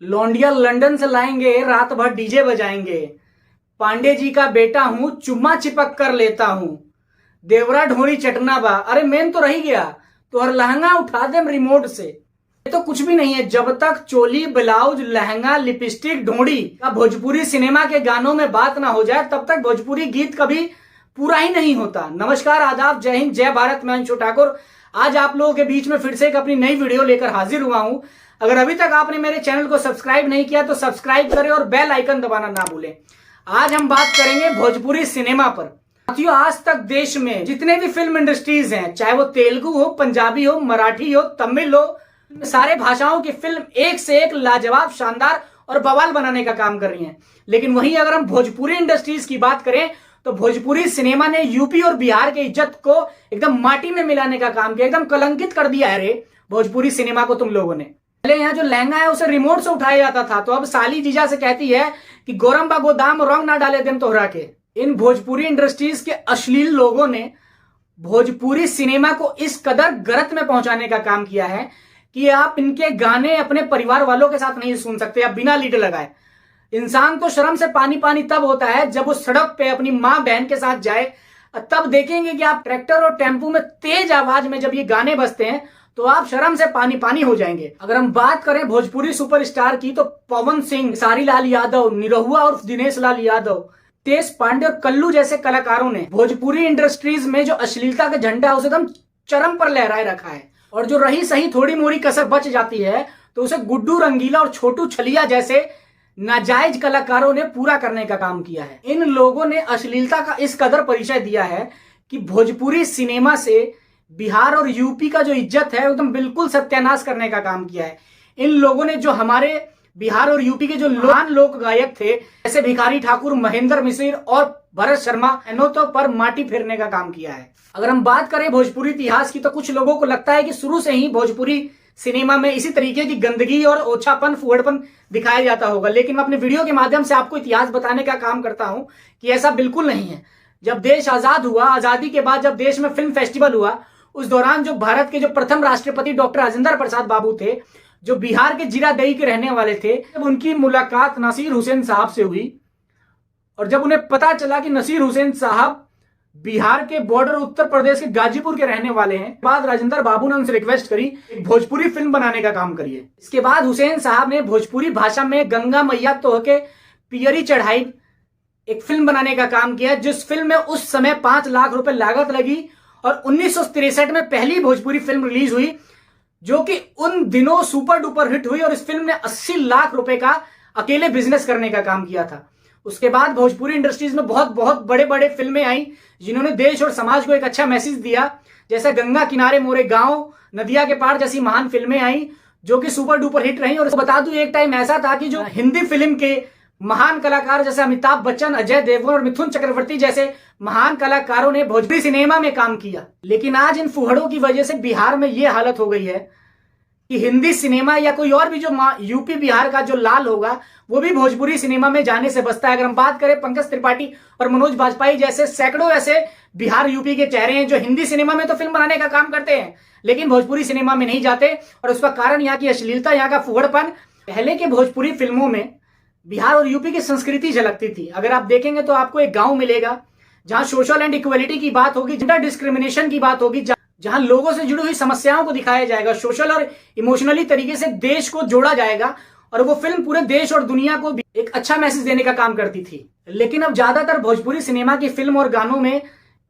लौंडिया London से लाएंगे, रात भर डीजे बजाएंगे। पांडे जी का बेटा हूं, चुम्मा चिपक कर लेता हूं। देवरा ढोरी चटना बा। अरे मेन तो रही गया, तो हर लहंगा उठा दे रिमोट से। ये तो कुछ भी नहीं है। जब तक चोली, ब्लाउज, लहंगा, लिपस्टिक, ढोड़ी का भोजपुरी सिनेमा के गानों में बात ना हो जाए, तब तक भोजपुरी गीत कभी पूरा ही नहीं होता। नमस्कार, आदाब, जय हिंद, जय भारत। मैं अंशु ठाकुर आज आप लोगों के बीच में फिर से एक अपनी नई वीडियो लेकर हाजिर हुआ हूं। अगर अभी तक आपने मेरे चैनल को सब्सक्राइब नहीं किया तो सब्सक्राइब करें और बेल आइकन दबाना ना भूलें। आज हम बात करेंगे भोजपुरी सिनेमा पर। साथियों, आज तक देश में जितने भी फिल्म इंडस्ट्रीज हैं, चाहे वो तेलुगु हो, पंजाबी हो, मराठी हो, तमिल हो, सारे भाषाओं की फिल्म एक से एक लाजवाब, शानदार और बवाल बनाने का काम कर रही हैं। लेकिन वहीं अगर हम भोजपुरी इंडस्ट्रीज की बात करें तो भोजपुरी सिनेमा ने यूपी और बिहार की इज्जत को एकदम माटी में मिलाने का काम किया। एकदम कलंकित कर दिया है रे भोजपुरी सिनेमा को तुम लोगों ने। पहले यहाँ जो लहंगा है उसे रिमोट से उठाया जाता था, तो अब साली जीजा से कहती है कि गोरम बा गोदाम रंग ना डाले देम तोहरा के। इन भोजपुरी इंडस्ट्रीज के अश्लील लोगों ने भोजपुरी सिनेमा को इस कदर गलत में पहुंचाने का काम किया है कि आप इनके गाने अपने परिवार वालों के साथ नहीं सुन सकते, आप बिना लीड लगाए। इंसान तो शर्म से पानी पानी तब होता है जब वो सड़क पे अपनी माँ बहन के साथ जाए, तब देखेंगे कि आप ट्रैक्टर और टेम्पू में तेज आवाज में जब ये गाने बजते हैं तो आप शर्म से पानी पानी हो जाएंगे। अगर हम बात करें भोजपुरी सुपरस्टार की तो पवन सिंह, सारी लाल यादव, निरहुआ और दिनेश लाल यादव, तेज पांडे और कल्लू जैसे कलाकारों ने भोजपुरी इंडस्ट्रीज में जो अश्लीलता का झंडा उसे एकदम चरम पर लहराए रखा है। और जो रही सही थोड़ी मोड़ी कसर बच जाती है तो उसे गुड्डू रंगीला और छोटू छलिया जैसे नाजायज कलाकारों ने पूरा करने का काम किया है। इन लोगों ने अश्लीलता का इस कदर परिचय दिया है कि भोजपुरी सिनेमा से बिहार और यूपी का जो इज्जत है एकदम बिल्कुल सत्यानाश करने का काम किया है। इन लोगों ने जो हमारे बिहार और यूपी के जो महान लोक गायक थे, जैसे भिखारी ठाकुर, महेंद्र मिश्र और भरत शर्मा, इन्हों पर माटी फेरने का काम किया है। अगर हम बात करें भोजपुरी इतिहास की तो कुछ लोगों को लगता है कि शुरू से ही भोजपुरी सिनेमा में इसी तरीके की गंदगी और ओछापन, फुहड़पन दिखाया जाता होगा। लेकिन मैं अपने वीडियो के माध्यम से आपको इतिहास बताने का काम करता हूं कि ऐसा बिल्कुल नहीं है। जब देश आजाद हुआ, आजादी के बाद जब देश में फिल्म फेस्टिवल हुआ, उस दौरान जो भारत के जो प्रथम राष्ट्रपति डॉक्टर राजेंद्र प्रसाद बाबू थे, जो बिहार के जीरादेई के रहने वाले थे, जब उनकी मुलाकात नसीर हुसैन साहब से हुई और जब उन्हें पता चला कि नसीर हुसैन साहब बिहार के बॉर्डर उत्तर प्रदेश के गाजीपुर के रहने वाले हैं, बाद राजेंद्र बाबू ने उनसे रिक्वेस्ट करी एक भोजपुरी फिल्म बनाने का काम करिए। इसके बाद हुसैन साहब ने भोजपुरी भाषा में गंगा मैया तोहके पियरी चढ़ाई एक फिल्म बनाने का काम किया, जिस फिल्म में उस समय 5 लाख रुपए लागत लगी और 1963 में पहली भोजपुरी फिल्म रिलीज हुई, जो कि उन दिनों सुपर डुपर हिट हुई और इस फिल्म ने 80 लाख रुपए का अकेले बिजनेस करने का काम किया था। उसके बाद भोजपुरी इंडस्ट्रीज में बहुत बहुत बड़े बड़े फिल्में आई जिन्होंने देश और समाज को एक अच्छा मैसेज दिया, जैसे गंगा किनारे मोरे गांव, नदिया के पार जैसी महान फिल्में आई जो कि सुपर डुपर हिट रही। और बता दूं, एक टाइम ऐसा था कि जो हिंदी फिल्म के महान कलाकार जैसे अमिताभ बच्चन, अजय देवगन और मिथुन चक्रवर्ती जैसे महान कलाकारों ने भोजपुरी सिनेमा में काम किया। लेकिन आज इन फुहड़ों की वजह से बिहार में यह हालत हो गई है कि हिंदी सिनेमा या कोई और भी जो यूपी बिहार का जो लाल होगा वो भी भोजपुरी सिनेमा में जाने से बचता है। अगर हम बात करें पंकज त्रिपाठी और मनोज बाजपेयी जैसे सैकड़ों ऐसे बिहार यूपी के चेहरे हैं जो हिंदी सिनेमा में तो फिल्म बनाने का काम करते हैं लेकिन भोजपुरी सिनेमा में नहीं जाते, और उसका कारण यहाँ की अश्लीलता, यहाँ का फुहड़पन। पहले के भोजपुरी फिल्मों में बिहार और यूपी की संस्कृति झलकती थी। अगर आप देखेंगे तो आपको एक गांव मिलेगा जहां सोशल एंड इक्वलिटी की बात होगी, जेंडर डिस्क्रिमिनेशन की बात होगी, जहां लोगों से जुड़ी हुई समस्याओं को दिखाया जाएगा, सोशल और इमोशनली तरीके से देश को जोड़ा जाएगा, और वो फिल्म पूरे देश और दुनिया को भी एक अच्छा मैसेज देने का काम करती थी। लेकिन अब ज्यादातर भोजपुरी सिनेमा की फिल्म और गानों में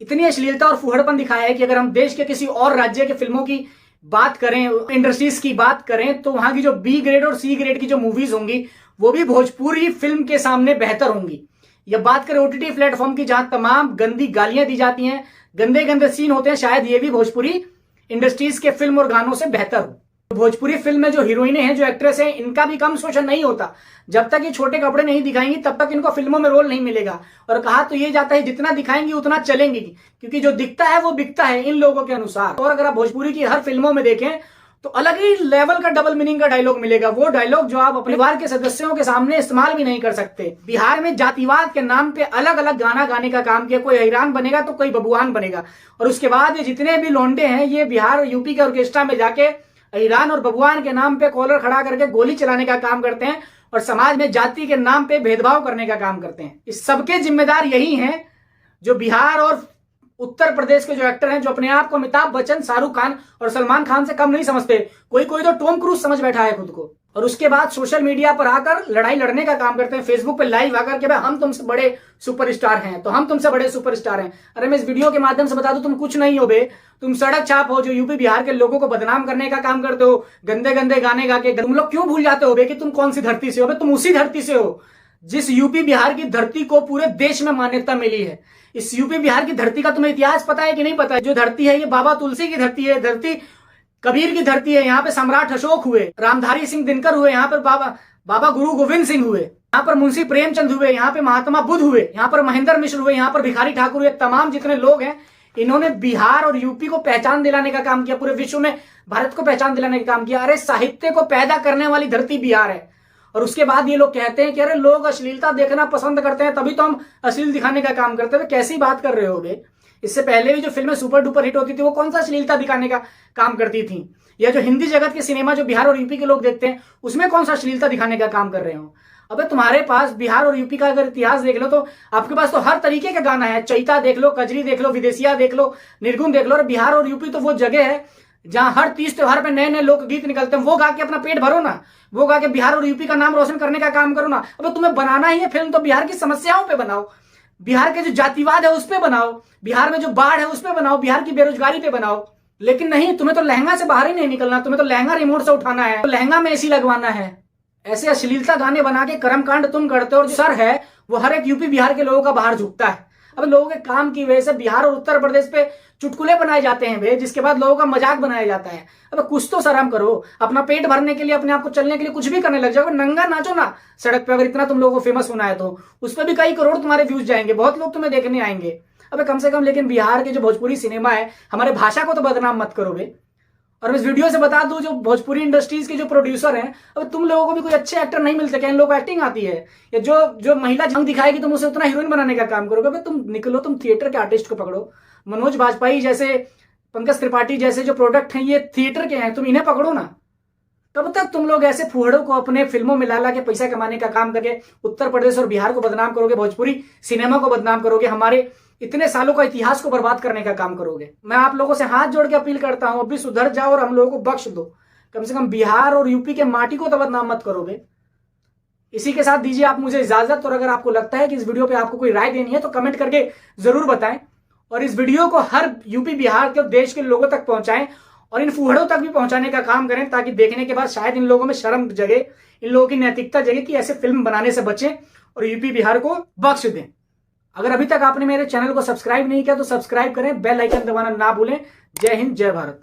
इतनी अश्लीलता और फुहड़पन दिखाया है कि अगर हम देश के किसी और राज्य के फिल्मों की बात करें, इंडस्ट्रीज की बात करें, तो वहां की जो बी ग्रेड और सी ग्रेड की जो मूवीज होंगी वो भी भोजपुरी फिल्म के सामने बेहतर होंगी। या बात करें ओटीटी प्लेटफॉर्म की, जहां तमाम गंदी गालियां दी जाती हैं, गंदे गंदे सीन होते हैं, शायद ये भी भोजपुरी इंडस्ट्रीज के फिल्म और गानों से बेहतर हो। भोजपुरी फिल्म में जो हीरोइनें हैं, जो एक्ट्रेस हैं, इनका भी कम शोषण नहीं होता। जब तक ये छोटे कपड़े नहीं दिखाएंगी तब तक इनको फिल्मों में रोल नहीं मिलेगा। और कहा तो ये जाता है जितना दिखाएंगी उतना चलेंगी, क्योंकि जो दिखता है वो बिकता है इन लोगों के अनुसार। और अगर आप भोजपुरी की हर फिल्मों में देखें तो अलग ही लेवल का डबल मीनिंग का डायलॉग मिलेगा, वो डायलॉग जो आप अपने परिवार के सदस्यों के सामने इस्तेमाल भी नहीं कर सकते। बिहार में जातिवाद के नाम पे अलग अलग गाना गाने का काम किया, कोई हैरान बनेगा तो कोई बबुआन बनेगा। और उसके बाद ये जितने भी लौंडे हैं ये बिहार और यूपी के ऑर्केस्ट्रा में जाके ईरान और बबुआन के नाम पे कॉलर खड़ा करके गोली चलाने का काम करते हैं और समाज में जाति के नाम पे भेदभाव करने का काम करते हैं। इस सबके जिम्मेदार यही हैं जो बिहार और उत्तर प्रदेश के जो एक्टर हैं, जो अपने आप को अमिताभ बच्चन, शाहरुख खान और सलमान खान से कम नहीं समझते। कोई कोई तो टॉम क्रूज समझ बैठा है खुद को, और उसके बाद सोशल मीडिया पर आकर लड़ाई लड़ने का काम करते हैं। फेसबुक पे लाइव आकर के भाई हम तुमसे बड़े सुपरस्टार हैं, तो हम तुमसे बड़े सुपरस्टार हैं। अरे मैं इस वीडियो के माध्यम से बता दूं, तुम कुछ नहीं हो बे, तुम सड़क छाप हो जो यूपी बिहार के लोगों को बदनाम करने का काम करते हो, गंदे गंदे गाने गा के। तुम लोग क्यों भूल जाते हो बे कि तुम कौन सी धरती से हो? तुम उसी धरती से हो जिस यूपी बिहार की धरती को पूरे देश में मान्यता मिली है। इस यूपी बिहार की धरती का तुम्हें इतिहास पता है कि नहीं पता है? जो धरती है ये बाबा तुलसी की धरती है, धरती कबीर की धरती है। यहाँ पे सम्राट अशोक हुए, रामधारी सिंह दिनकर हुए, यहाँ पर बाबा गुरु गोविंद सिंह हुए, यहाँ पर मुंशी प्रेमचंद हुए, यहाँ पे महात्मा बुद्ध हुए, यहाँ पर महेंद्र मिश्र हुए, यहाँ पर भिखारी ठाकुर हुए। तमाम जितने लोग हैं इन्होंने बिहार और यूपी को पहचान दिलाने का काम किया, पूरे विश्व में भारत को पहचान दिलाने का काम किया। अरे साहित्य को पैदा करने वाली धरती बिहार है। और उसके बाद ये लोग कहते हैं कि अरे लोग अश्लीलता देखना पसंद करते हैं तभी तो हम अश्लील दिखाने का काम करते हैं। कैसी बात कर रहे हो बे? इससे पहले भी जो फिल्में सुपर डुपर हिट होती थी वो कौन सा अश्लीलता दिखाने का काम करती थी? या जो हिंदी जगत के सिनेमा जो बिहार और यूपी के लोग देखते हैं उसमें कौन सा अश्लीलता दिखाने का काम कर रहे हो? अबे तुम्हारे पास बिहार और यूपी का अगर इतिहास देख लो तो आपके पास तो हर तरीके का गाना है। चैता देख लो, कजरी देख लो, विदेशिया देख लो, निर्गुण देख लो। और बिहार और यूपी तो वो जगह है जहां हर तीज त्योहार पे नए नए लोकगीत निकलते हैं। वो गा के अपना पेट भरो ना, वो गा के बिहार और यूपी का नाम रोशन करने का काम करो ना। अब तुम्हें बनाना ही है फिल्म तो बिहार की समस्याओं पे बनाओ, बिहार के जो जातिवाद है उस पे बनाओ, बिहार में जो बाढ़ है उस पे बनाओ, बिहार की बेरोजगारी पे बनाओ। लेकिन नहीं, तुम्हें तो लहंगा से बाहर ही नहीं निकलना, तुम्हें तो लहंगा रिमोट से उठाना है, तो लहंगा में एसी लगवाना है। ऐसे अश्लीलता गाने बना के कर्मकांड तुम करते हो और जो सर है वो हर एक यूपी बिहार के लोगों का बाहर झुकता है। अब लोगों के काम की वजह से बिहार और उत्तर प्रदेश पे चुटकुले बनाए जाते हैं वे, जिसके बाद लोगों का मजाक बनाया जाता है। अब कुछ तो शर्म करो, अपना पेट भरने के लिए, अपने आप को चलने के लिए कुछ भी करने लग जाओ। नंगा नाचो ना सड़क पे, अगर इतना तुम लोगों को फेमस होना है तो उस पर भी कई करोड़ तुम्हारे व्यूज जाएंगे, बहुत लोग तुम्हें देखने आएंगे। अब कम से कम लेकिन बिहार के जो भोजपुरी सिनेमा है, हमारे भाषा को तो बदनाम मत करोगे। और मैं इस वीडियो से बता दूं, जो भोजपुरी इंडस्ट्रीज के जो प्रोड्यूसर हैं, अब तुम लोगों को भी कोई अच्छे एक्टर नहीं मिलते क्या? इन लोगों को एक्टिंग आती है? या जो महिला जंग दिखाएगी तुम उसे उतना हीरोइन बनाने का काम करोगे? भाई तुम निकलो, तुम थिएटर के आर्टिस्ट को पकड़ो। मनोज बाजपेयी जैसे, पंकज त्रिपाठी जैसे जो प्रोडक्ट हैं ये थिएटर के हैं, तुम इन्हें पकड़ो ना। कब तक तुम लोग ऐसे फूहड़ों को अपने फिल्मों में ला के पैसा कमाने का काम करके उत्तर प्रदेश और बिहार को बदनाम करोगे, भोजपुरी सिनेमा को बदनाम करोगे, हमारे इतने सालों का इतिहास को बर्बाद करने का काम करोगे। मैं आप लोगों से हाथ जोड़ के अपील करता हूं, अभी सुधर जाओ और हम लोगों को बख्श दो। कम से कम बिहार और यूपी के माटी को तो बदनाम मत करोगे। इसी के साथ दीजिए आप मुझे इजाजत। और अगर आपको लगता है कि इस वीडियो पे आपको कोई राय देनी है तो कमेंट करके जरूर बताएं, और इस वीडियो को हर यूपी बिहार के देश के लोगों तक पहुंचाएं और इन फूहड़ों तक भी पहुंचाने का काम करें, ताकि देखने के बाद शायद इन लोगों में शर्म जगे, इन लोगों की नैतिकता जगे कि ऐसे फिल्म बनाने से बचें और यूपी बिहार को बख्श दें। अगर अभी तक आपने मेरे चैनल को सब्सक्राइब नहीं किया तो सब्सक्राइब करें, बेल आइकन दबाना ना भूलें। जय हिंद, जय भारत।